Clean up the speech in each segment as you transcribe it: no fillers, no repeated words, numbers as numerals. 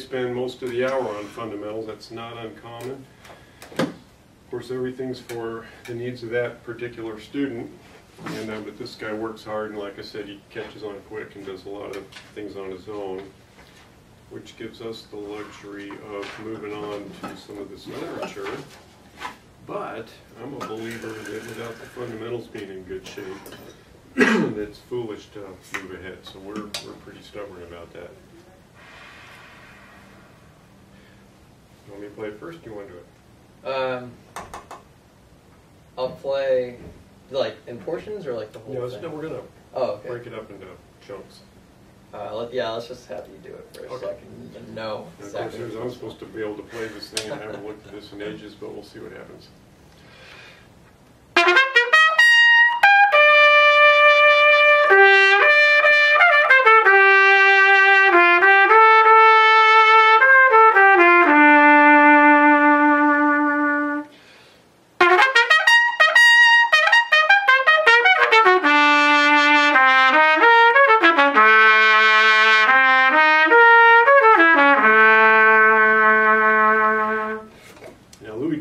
spend most of the hour on fundamentals. That's not uncommon. Of course, everything's for the needs of that particular student. And but this guy works hard, and like I said, he catches on quick and does a lot of things on his own, which gives us the luxury of moving on to some of this literature. But I'm a believer that without the fundamentals being in good shape, it's foolish to move ahead. So we're pretty stubborn about that. You want me to play it first, or do you want to do it? I'll play, like, in portions or like the whole thing? No, we're going to break it up into chunks. Let's just have you do it first, so I can know exactly. Of course, I'm supposed to be able to play this thing, and I haven't looked at this in ages, but we'll see what happens.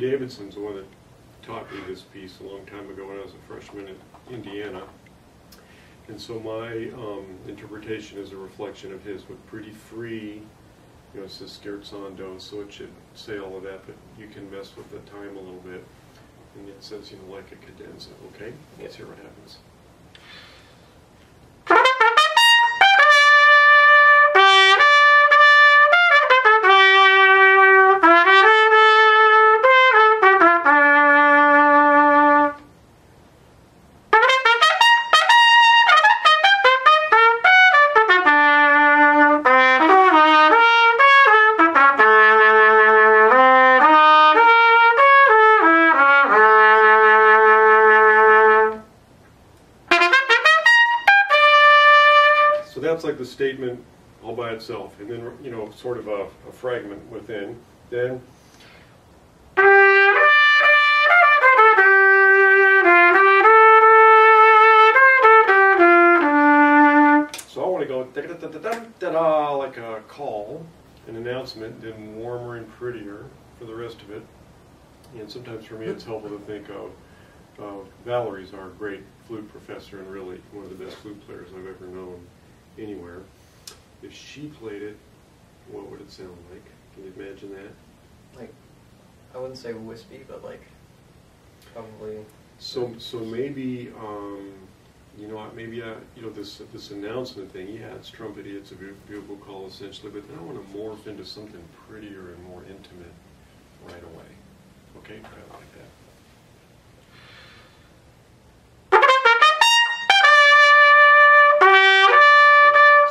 Davidson's the one that taught me this piece a long time ago when I was a freshman in Indiana. And so my interpretation is a reflection of his, with pretty free, you know, it says scherzando, so it should say all of that, but you can mess with the time a little bit. And it says, you know, like a cadenza, okay? Let's hear what happens. So that's like the statement all by itself, and then, you know, sort of a fragment within. Then so I want to go da-da-da-da-da-da, like a call, an announcement, then warmer and prettier for the rest of it. And sometimes for me it's helpful to think of Valerie's our great flute professor, and really one of the best flute players I've ever known anywhere. If she played it, what would it sound like? Can you imagine that? Like, I wouldn't say wispy, but like, probably. So maybe, you know, maybe you know, this announcement thing. Yeah, it's trumpety, it's a bugle call essentially, but then I want to morph into something prettier and more intimate right away. Okay, try it like that.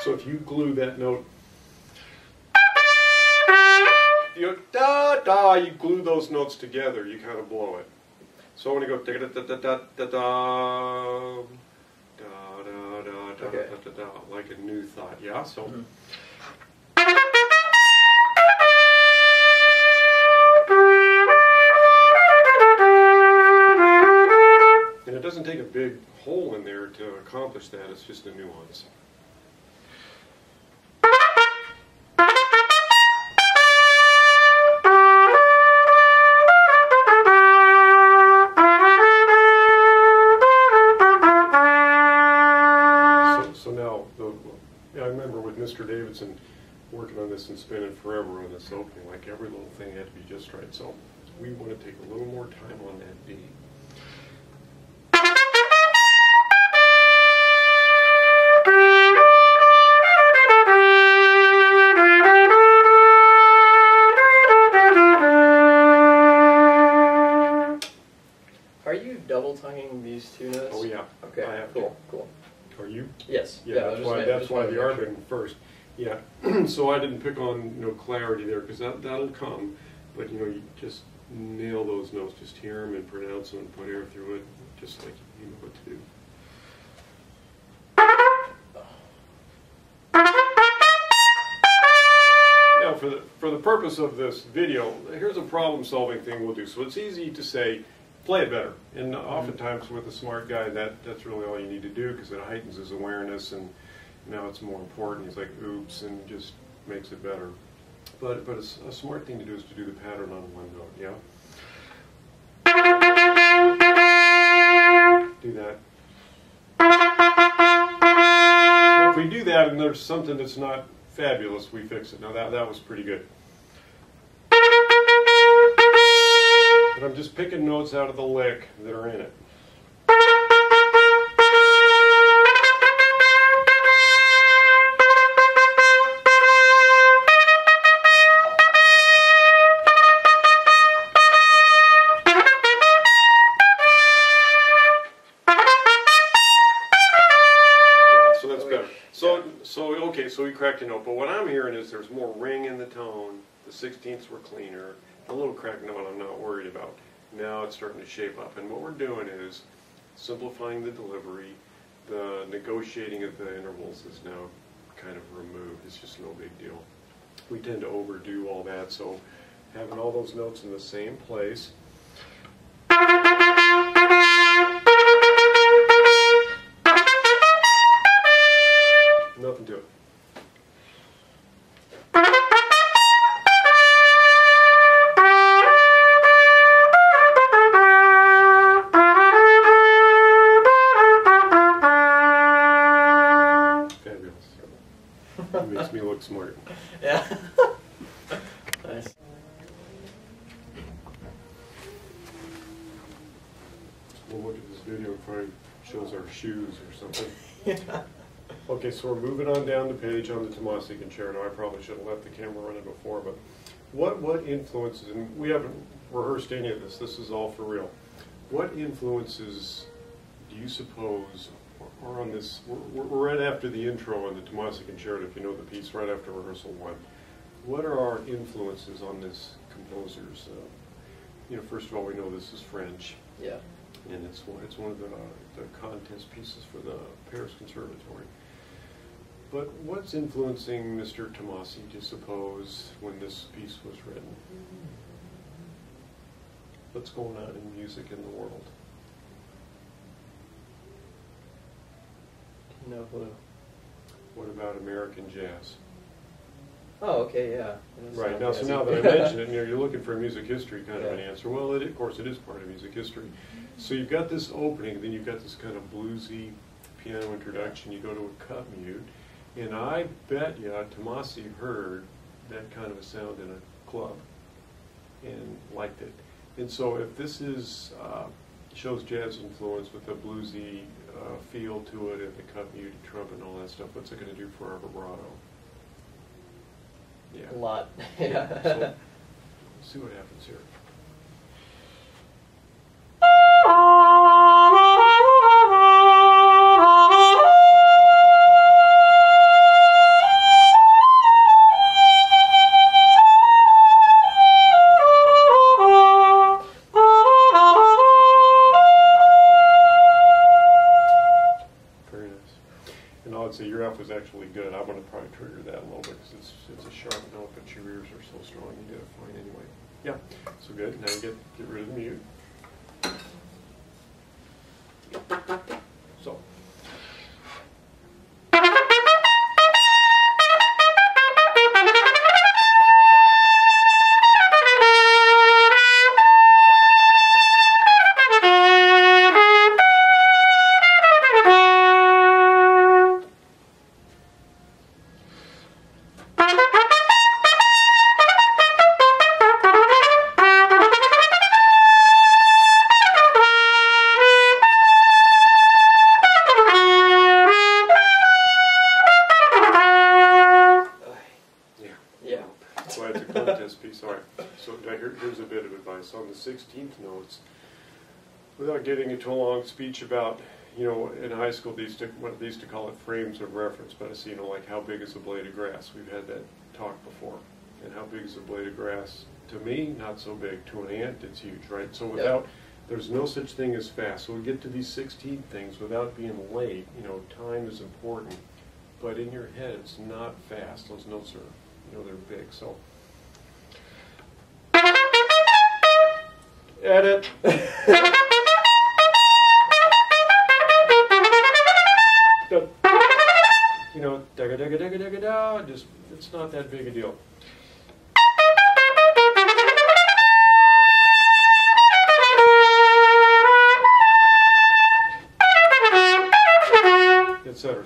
So if you glue that note, you da-da, you glue those notes together, you kind of blow it. So I want to go da-da-da-da-da-da, da-da-da-da-da-da, like a new thought, yeah? So. And it doesn't take a big hole in there to accomplish that, it's just a nuance. I remember with Mr. Davidson working on this and spending forever on this opening, like every little thing had to be just right. So we want to take a little more time on that B. Are you double tonguing these two notes? Oh yeah. Okay. I have cool. Cool. Are you? Yes. Yeah. That's why the arbing first. Yeah. So I didn't pick on, you know, clarity there, because that'll come, but you know, you just nail those notes, just hear them and pronounce them and put air through it, just like you know what to do. Now, for the purpose of this video, here's a problem-solving thing we'll do. So it's easy to say, play it better. And oftentimes with a smart guy, that's really all you need to do, because it heightens his awareness, and now it's more important. He's like, oops, and just makes it better. But a smart thing to do is to do the pattern on one note, yeah? Do that. So if we do that and there's something that's not fabulous, we fix it. Now that was pretty good. But I'm just picking notes out of the lick that are in it. So we cracked a note, but what I'm hearing is there's more ring in the tone, the 16ths were cleaner, a little cracked note I'm not worried about. Now it's starting to shape up, and what we're doing is simplifying the delivery. The negotiating of the intervals is now kind of removed. It's just no big deal. We tend to overdo all that, so having all those notes in the same place. Nothing to it. Fabulous. It makes me look smart. Yeah. Nice. We'll look at this video and probably shows our shoes or something. Yeah. Okay, so we're moving on down the page on the Tomasican chair. Now, I probably should have left the camera running before, but what influences, and we haven't rehearsed any of this, this is all for real. What influences do you suppose are on this, we're right after the intro on the Tomasican chair, if you know the piece, right after rehearsal 1. What are our influences on this composer's, first of all, we know this is French. Yeah. And it's one of the contest pieces for the Paris Conservatory. But what's influencing Mr. Tomasi, do you suppose, when this piece was written? What's going on in music in the world? No clue. What about American jazz? Oh, okay, yeah. Right, now, so now that I mention it, you're looking for a music history kind of an answer. Well, of course, it is part of music history. So you've got this opening, then you've got this kind of bluesy piano introduction. You go to a cut mute, and I bet you Tomasi heard that kind of a sound in a club and liked it. And so if this is shows jazz influence with a bluesy feel to it and the cut mute, trumpet, and all that stuff, what's it going to do for our vibrato? Yeah. A lot. Yeah. So, let's see what happens here. Very nice. And I would say your F was actually good. I'm going to probably trigger that a little bit because it's a sharp note, but your ears are so strong. You did it fine anyway. Yeah, so good. Now you get rid of the mute. So. Here's a bit of advice on the 16th notes. Without getting into a long speech about, in high school they used to call it frames of reference, but I see, like how big is a blade of grass? We've had that talk before. And how big is a blade of grass? To me, not so big. To an ant, it's huge, right? So there's no such thing as fast. So we get to these 16 things without being late. Time is important, but in your head, it's not fast. Those notes are, they're big. So. Edit. Da-ga-da-ga-da-ga-da-ga-da, just, it's not that big a deal.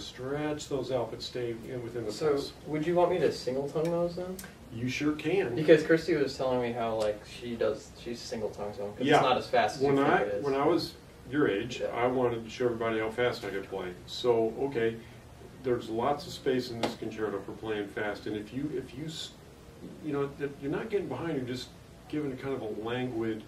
stretch those out, but stay in within the So, pulse. would you want me to single tongue those then? You sure can. Because Christy was telling me how like she's single tongues them because it's not as fast as you think it is. When I was your age, Yeah. I wanted to show everybody how fast I could play. So, okay, there's lots of space in this concerto for playing fast, and if you you're not getting behind, you're just giving a kind of a languid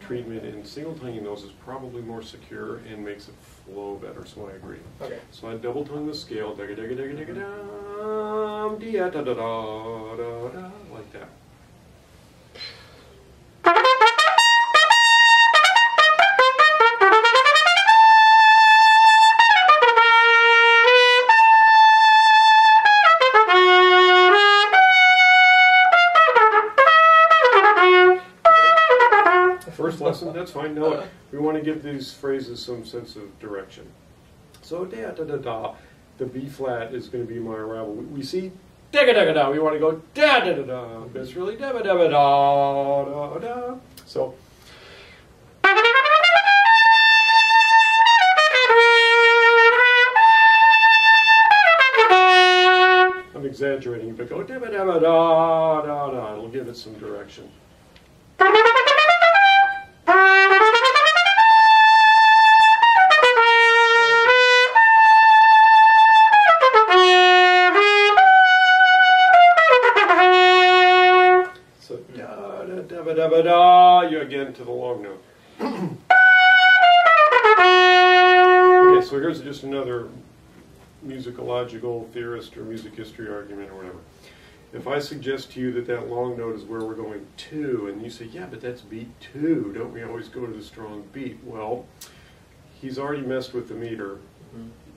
treatment, and single tonguing those is probably more secure and makes it flow better, so I agree. Okay. So I double tongue the scale, da da da da da da da da da da, like that. First lesson, that's fine. No, we want to give these phrases some sense of direction. So da da da da, the B flat is going to be my arrival. We see da da da da. We want to go da da da da, but it's really da da da da da da. So. I'm exaggerating, but go da da da da da da. It'll give it some direction. Da-da-da-da-da, you again to the long note. Okay, so here's just another musicological theorist or music history argument or whatever. If I suggest to you that that long note is where we're going to, and you say, yeah, but that's beat 2, don't we always go to the strong beat? Well, he's already messed with the meter.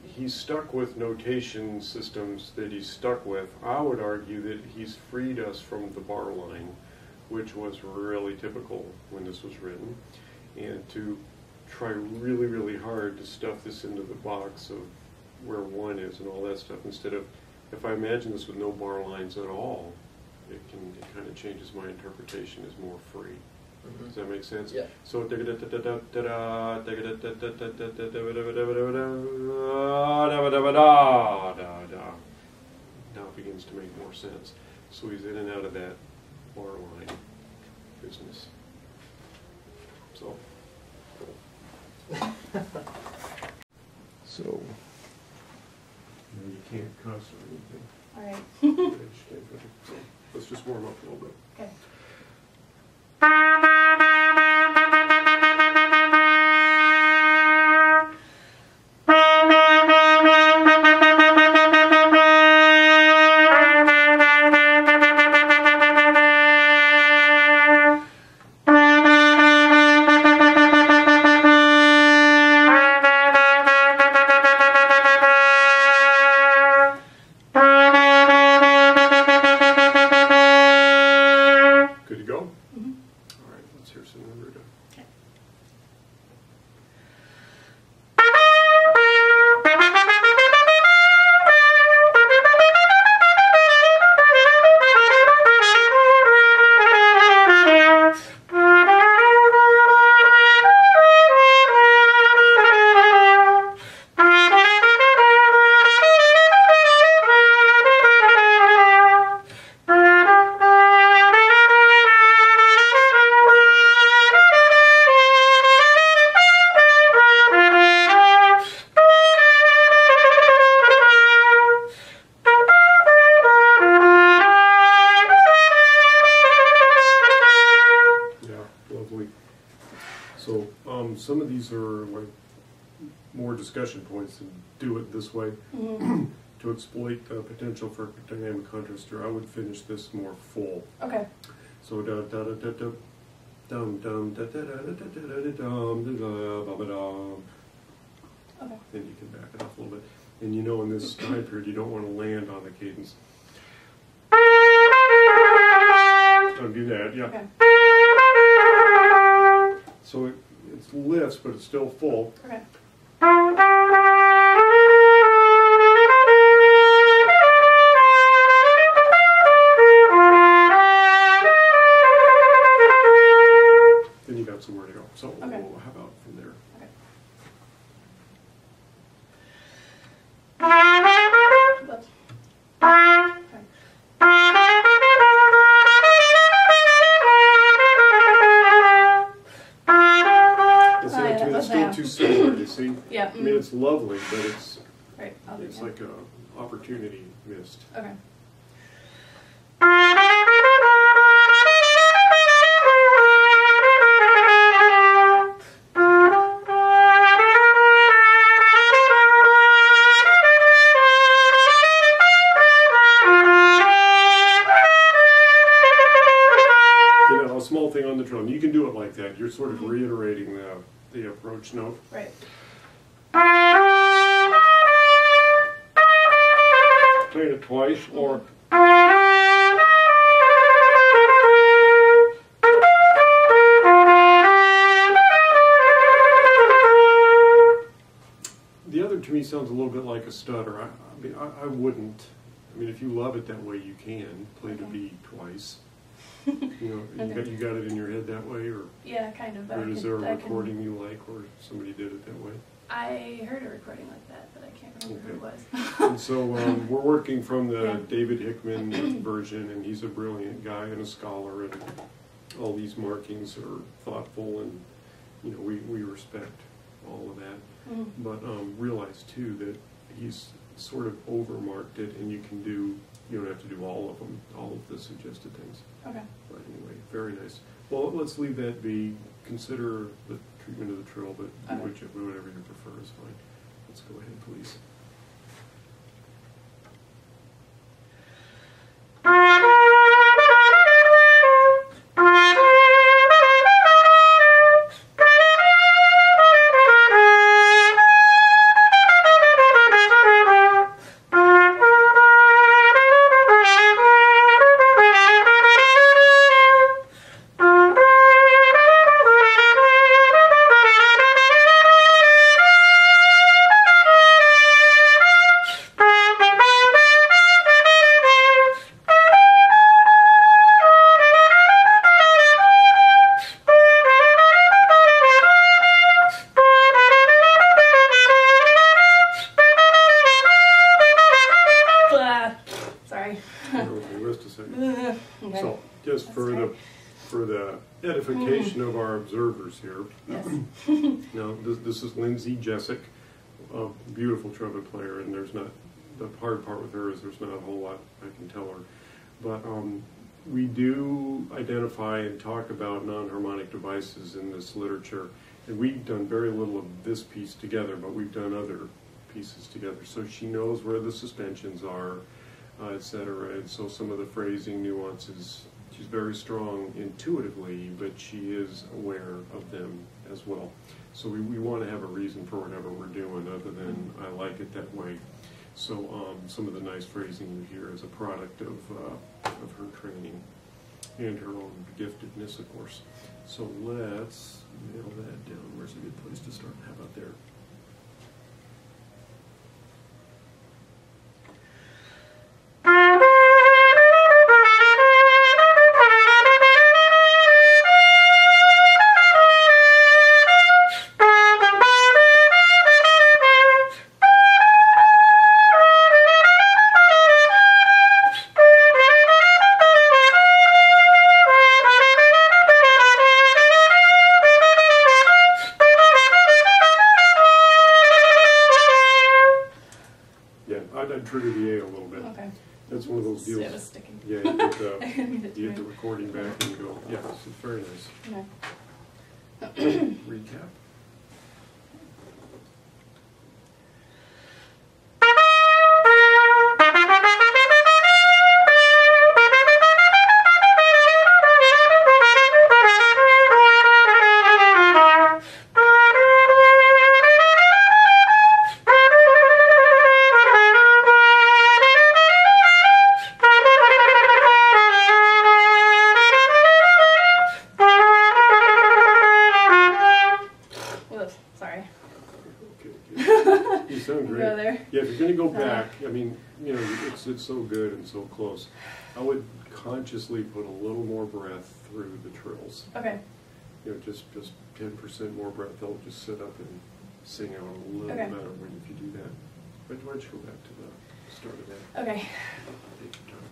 He's stuck with notation systems that he's stuck with. I would argue that he's freed us from the bar line, which was really typical when this was written, and to try really, really hard to stuff this into the box of where 1 is and all that stuff, instead of, if I imagine this with no bar lines at all, it kind of changes my interpretation as more free. Does that make sense? Yeah. So now it begins to make more sense. So he's in and out of that bar line business. So, so you can't cuss or anything. All right. So let's just warm up a little bit. Okay. Good to go? All right, let's hear some Naruto. Okay. So some of these are like more discussion points and do it this way to exploit the potential for dynamic contrast. Or I would finish this more full. Okay. So da da da da da dum dum da da da da da da da dum da da ba dum. Okay. Then you can back it off a little bit. And you know, in this time period, you don't want to land on the cadence. Don't do that. Yeah. Okay. So it lifts, but it's still full. Okay. Then you got somewhere to go. So Okay. how about from there? Okay. still now. too similar, you see? Yeah. I mean, it's lovely, but it's Right. I'll do it's that. like a opportunity missed. Okay. You know, a small thing on the drum. You can do it like that. You're sort of reiterating the approach note. Right. Playing it twice, or the other to me sounds a little bit like a stutter. I mean, I wouldn't. I mean, if you love it that way, you can play the beat twice. You know, Okay. you got it in your head that way, or Yeah, kind of. But or I is could- there a I can- recording you like, or somebody did it that way? I heard a recording like that, but I can't remember who it was. And so we're working from the Yeah. David Hickman version, and he's a brilliant guy and a scholar, and all these markings are thoughtful, and you know we respect all of that. Mhm. But realize too that he's sort of overmarked it, and you don't have to do all of them, all of the suggested things. Okay. But anyway, very nice. Well, let's leave that be. Consider the treatment of the trill, but Okay. whatever you prefer is fine. Let's go ahead, please. Sorry. Just a second. Okay. So, just That's for right. the edification of our observers here. Yes. Now, this is Lindsay Jessic, a beautiful trumpet player, and there's not, the hard part with her is there's not a whole lot I can tell her. But we do identify and talk about non-harmonic devices in this literature, and we've done very little of this piece together, but we've done other pieces together. So she knows where the suspensions are, etc. And so some of the phrasing nuances, she's very strong intuitively, but she is aware of them as well. So we want to have a reason for whatever we're doing other than I like it that way. So some of the nice phrasing you hear is a product of her training and her own giftedness, of course. So let's nail that down. Where's a good place to start? How about there? I'd trigger the A a little bit. Okay. That's one of those deals. It was sticking. Yeah, you get the recording back and go, yeah, this is very nice. Okay. Recap. Whoops, sorry. Okay. You sound great. Go there. Yeah, if you're gonna go back, I mean, you know, it's so good and so close. I would consciously put a little more breath through the trills. Okay. You know, just 10% more breath. They'll just sit up and sing out a little Okay. better when if you do that. But why don't you go back to the start of that? Okay. Take your time.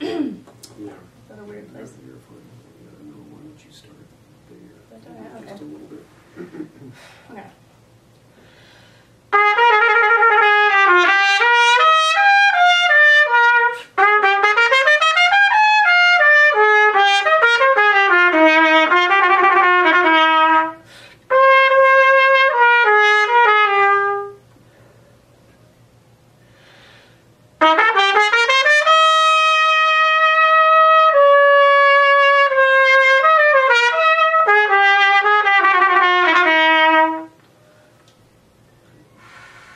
Yeah. Is that a weird place? You're fine. Yeah, no, why don't you start there? Okay. Just a little bit. Okay.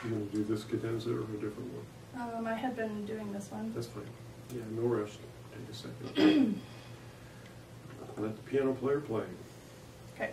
You want to do this cadenza or a different one? I had been doing this one. That's fine. Yeah, no rush. Take a second. Let the piano player play. Okay.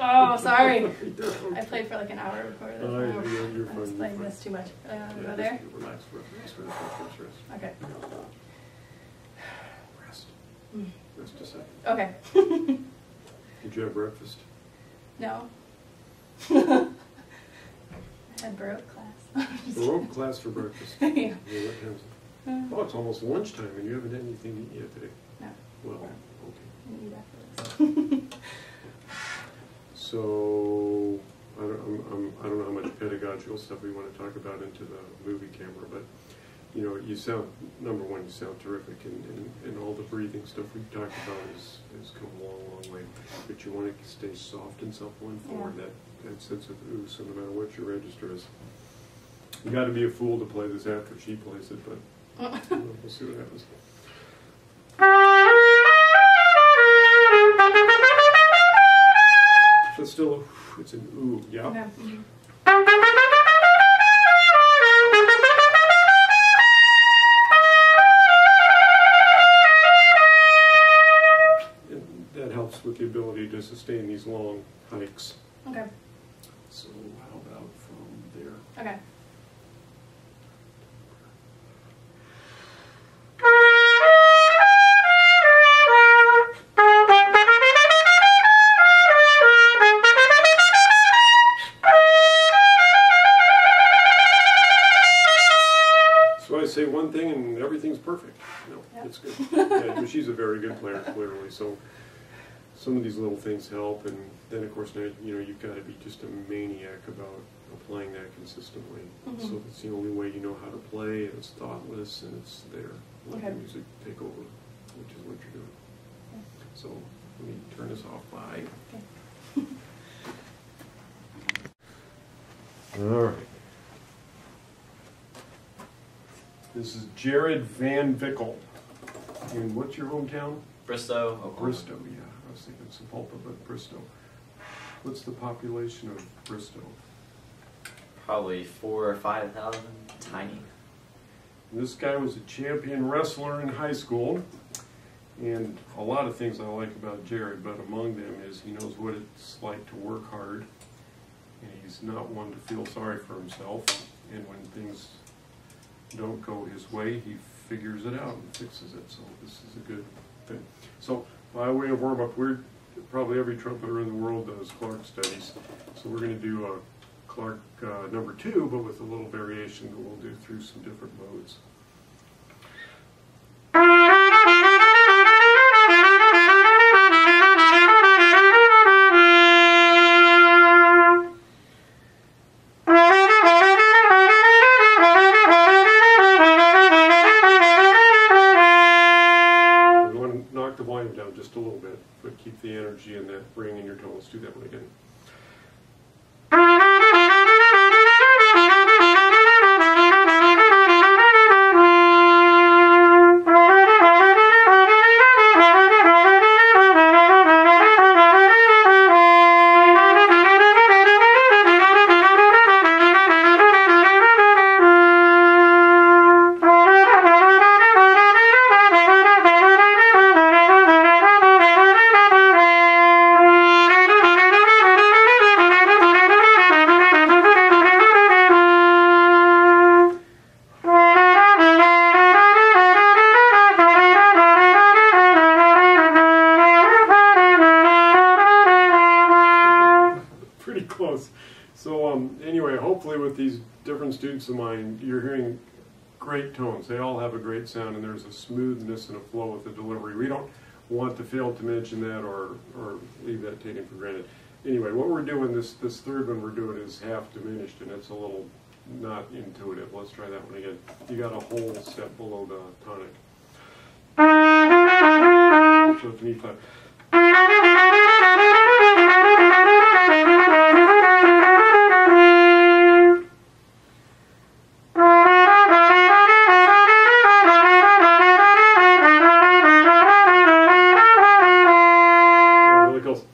Oh, sorry. I played for like an hour before this. Oh, yeah, you're I was fine, playing you're this too much. Yeah, Go there? just relax, rest. Okay. Rest. Mm. Rest a second. Okay. Did you have breakfast? No. I had Baroque class. Baroque class for breakfast. Yeah. Yeah, what time is it? Oh, it's almost lunchtime and you haven't had anything to eat yet today. No. Well, okay. I'll eat after this. So, I don't know how much pedagogical stuff we want to talk about into the movie camera, but, you know, you sound, number one, you sound terrific, and all the breathing stuff we've talked about has come a long way. But you want to stay soft and supple and forward, that sense of ooh, so no matter what your register is. You got to be a fool to play this after she plays it, but we'll see what happens. But still, it's an ooh, yeah. Okay. Mm-hmm. And that helps with the ability to sustain these long hikes. Okay. So how about from there? Okay. So I say one thing and everything's perfect. No, Yep. it's good. Yeah, she's a very good player, clearly. So some of these little things help, and then of course now you know you've got to be just a maniac about applying that consistently. Mhm. So it's the only way you know how to play. And it's thoughtless and it's there. Let Okay. the music take over, which is what you're doing. Okay. So let me turn this off. Bye. Okay. All right. This is Jared Van Vickel. And what's your hometown? Bristow, Oh, Oklahoma. Bristow, yeah. I was thinking Sepulpa, but Bristow. What's the population of Bristow? Probably 4,000 or 5,000. Tiny. And this guy was a champion wrestler in high school. And a lot of things I like about Jared, but among them is he knows what it's like to work hard. And he's not one to feel sorry for himself. And when things don't go his way, he figures it out and fixes it. So this is a good thing. So by way of warm-up, probably every trumpeter in the world does Clark studies. So we're going to do a Clark number 2, but with a little variation that we'll do through some different modes. The volume down just a little bit, but keep the energy and that ring in your tone. Let's do that one again. close. So anyway, hopefully with these different students of mine, you're hearing great tones. They all have a great sound, and there's a smoothness and a flow with the delivery. We don't want to fail to mention that or leave that taken for granted. Anyway, what we're doing, this third one we're doing is half diminished, and it's a little not intuitive. Let's try that one again. You got a whole step below the tonic. So it's an E flat. Yeah, really close.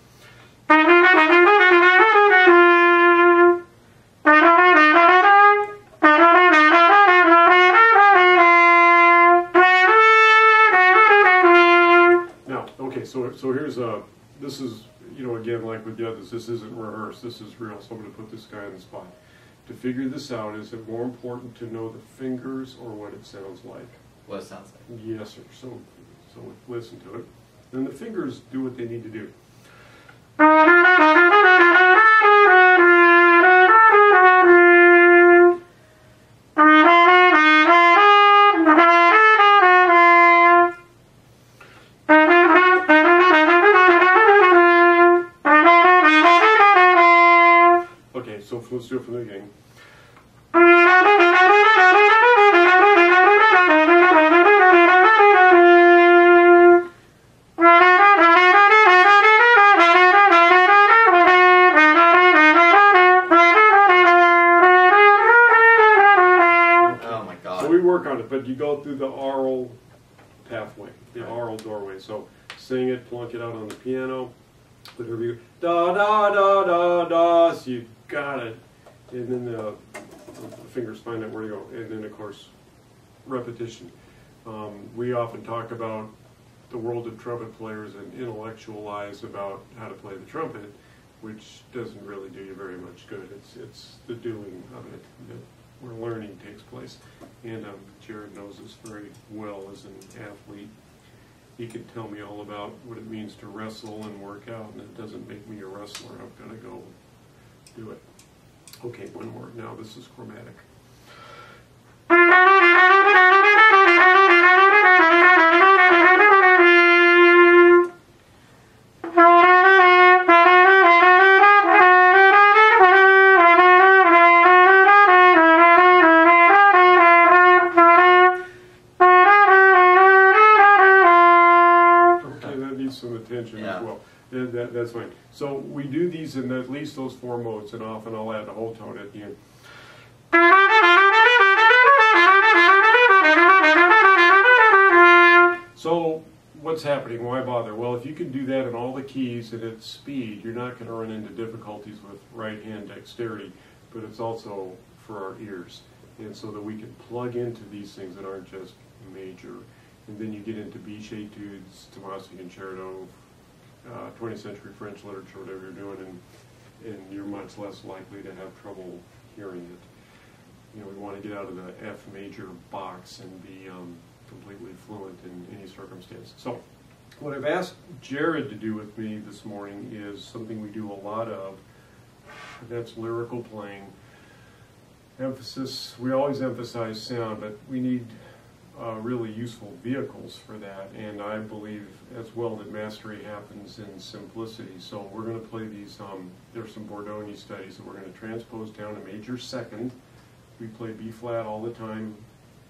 So here's this is, you know, again, like with the others, this isn't rehearsed, this is real, so I'm going to put this guy on the spot. To figure this out, is it more important to know the fingers or what it sounds like? What it sounds like. Yes, sir. So listen to it. And the fingers do what they need to do. Okay, so let's do it from the beginning. Oh my God. So we work on it, but you go through the aural pathway, the aural doorway. So sing it, plunk it out on the piano, whatever you, da da da da da, so you got it. And then the fingers find out where to go. And then of course, repetition. We often talk about the world of trumpet players and intellectualize about how to play the trumpet, which doesn't really do you very much good. It's the doing of it that where learning takes place. And Jared knows this very well as an athlete. He can tell me all about what it means to wrestle and work out, and it doesn't make me a wrestler. I'm going to go do it. Okay, one more. Now this is chromatic. Some attention as well. That's fine. So we do these in at least those four modes, and often I'll add a whole tone at the end. So what's happening? Why bother? Well, if you can do that in all the keys and at speed, you're not going to run into difficulties with right hand dexterity, but it's also for our ears, and so that we can plug into these things that aren't just major. And then you get into Beach Etudes, Tommaso Concerto, 20th century French literature, whatever you're doing, and you're much less likely to have trouble hearing it. You know, we want to get out of the F major box and be completely fluent in any circumstance. So, what I've asked Jared to do with me this morning is something we do a lot of, and that's lyrical playing. Emphasis, we always emphasize sound, but we need really useful vehicles for that, and I believe as well that mastery happens in simplicity. So we're going to play these, there's some Bordoni studies that we're going to transpose down a major second. We play B flat all the time,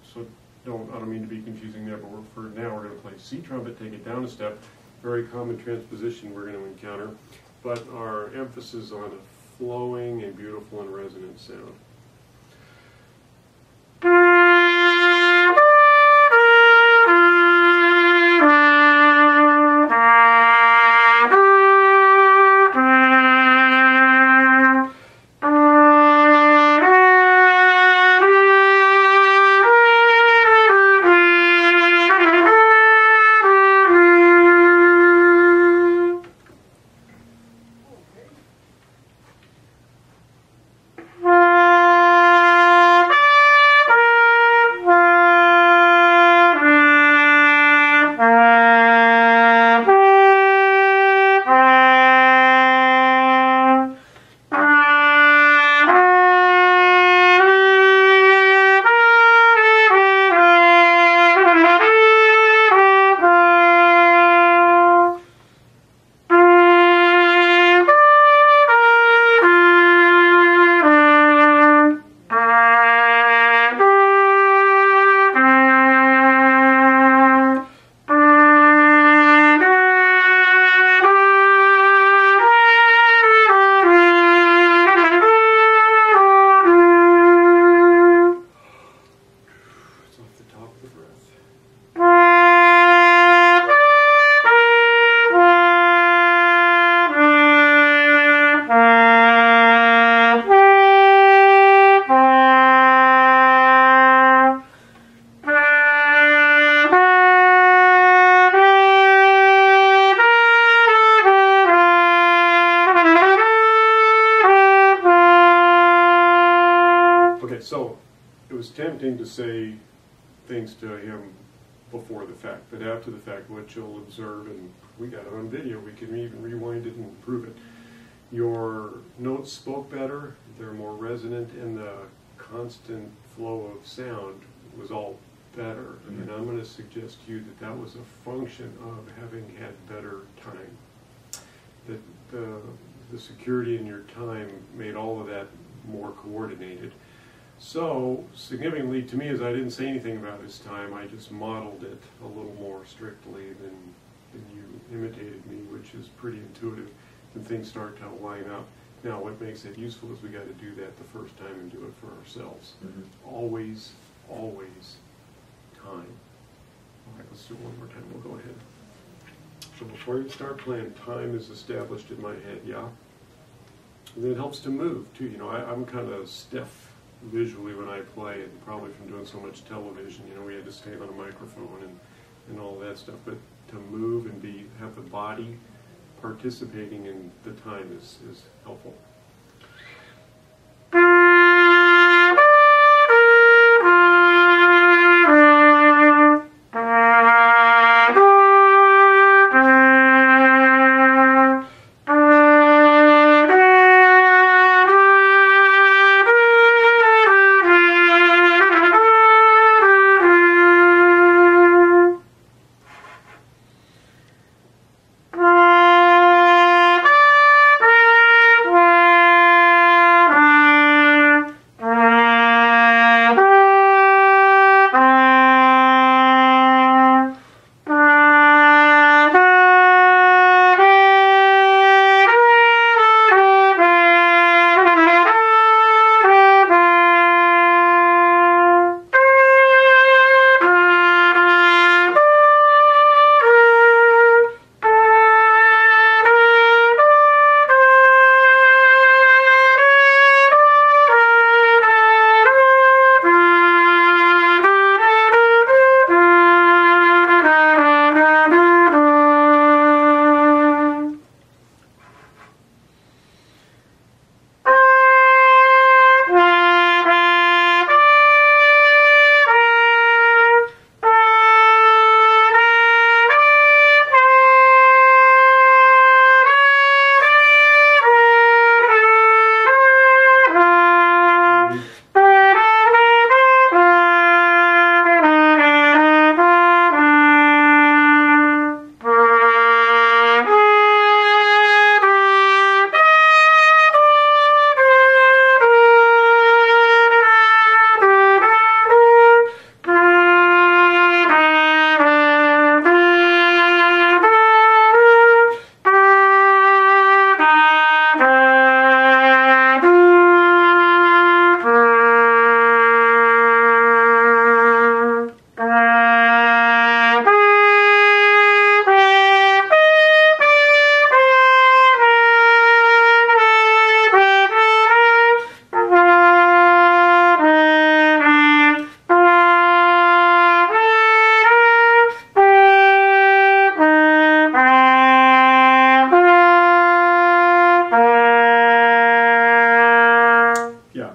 so I don't mean to be confusing there, but for now we're going to play C trumpet, take it down a step. Very common transposition we're going to encounter, but our emphasis on a flowing and beautiful and resonant sound. it was tempting to say things to him before the fact, but after the fact, what you'll observe, and we got it on video, we can even rewind it and improve it. Your notes spoke better, they're more resonant, and the constant flow of sound was all better. Mm-hmm. And I'm going to suggest to you that that was a function of having had better time. That the security in your time made all of that more coordinated. So, significantly to me is I didn't say anything about his time, I just modeled it a little more strictly than you imitated me, which is pretty intuitive, and things start to line up. Now, what makes it useful is we got to do that the first time and do it for ourselves. Mm-hmm. Always, always time. All right, let's do it one more time, we'll go ahead. So before you start playing, time is established in my head, yeah? And then it helps to move, too. You know, I'm kind of stiff visually when I play, and probably from doing so much television, you know, we had to stand on a microphone and all that stuff. But to move and have the body participating in the time is helpful.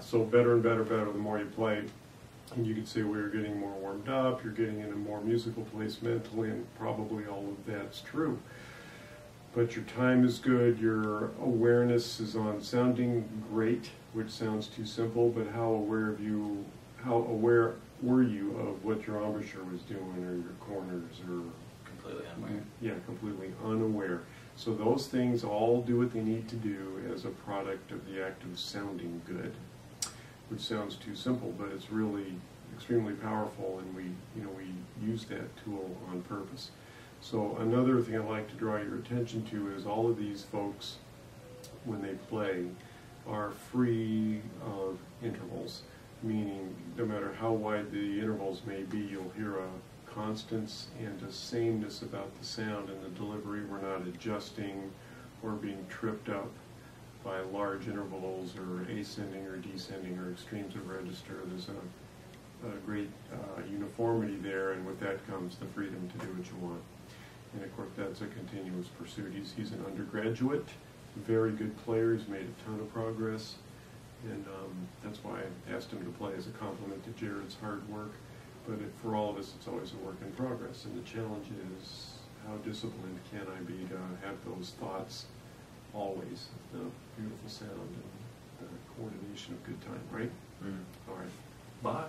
So better and better the more you play. And you could say we're getting more warmed up, you're getting in a more musical place mentally, and probably all of that's true. But your time is good, your awareness is on sounding great, which sounds too simple, but how aware were you of what your embouchure was doing, or your corners, or Completely unaware. yeah, completely unaware. So those things all do what they need to do as a product of the act of sounding good, which sounds too simple, but it's really extremely powerful, and we use that tool on purpose. So another thing I'd like to draw your attention to is all of these folks, when they play, are free of intervals, meaning no matter how wide the intervals may be, you'll hear a constance and a sameness about the sound and the delivery. We're not adjusting or being tripped up by large intervals or ascending or descending or extremes of register. There's a great uniformity there, and with that comes the freedom to do what you want. And of course, that's a continuous pursuit. He's an undergraduate, very good player. He's made a ton of progress, And that's why I asked him to play as a compliment to Jared's hard work. But for all of us, it's always a work in progress. And the challenge is, how disciplined can I be to have those thoughts always? The beautiful sound and the coordination of good time, right? Mm. All right. Bye.